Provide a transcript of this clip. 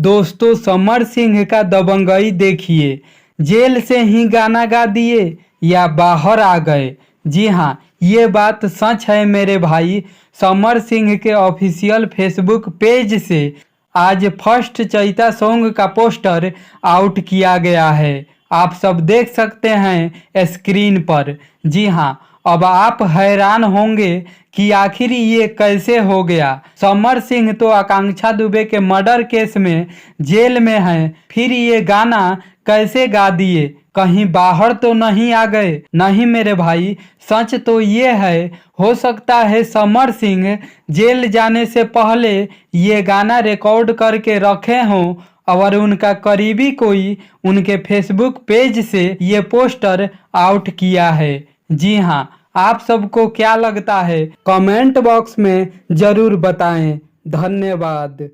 दोस्तों समर सिंह का दबंगई देखिए। जेल से ही गाना गा दिए या बाहर आ गए। जी हाँ, ये बात सच है मेरे भाई। समर सिंह के ऑफिशियल फेसबुक पेज से आज फर्स्ट चैता सॉन्ग का पोस्टर आउट किया गया है। आप सब देख सकते हैं स्क्रीन पर। जी हाँ, अब आप हैरान होंगे कि आखिर ये कैसे हो गया। समर सिंह तो आकांक्षा दुबे के मर्डर केस में जेल में हैं, फिर ये गाना कैसे गा दिए? कहीं बाहर तो नहीं आ गए? नहीं मेरे भाई, सच तो ये है, हो सकता है समर सिंह जेल जाने से पहले ये गाना रिकॉर्ड करके रखे हों और उनका करीबी कोई उनके फेसबुक पेज से ये पोस्टर आउट किया है। जी हाँ, आप सबको क्या लगता है? कमेंट बॉक्स में जरूर बताएं। धन्यवाद।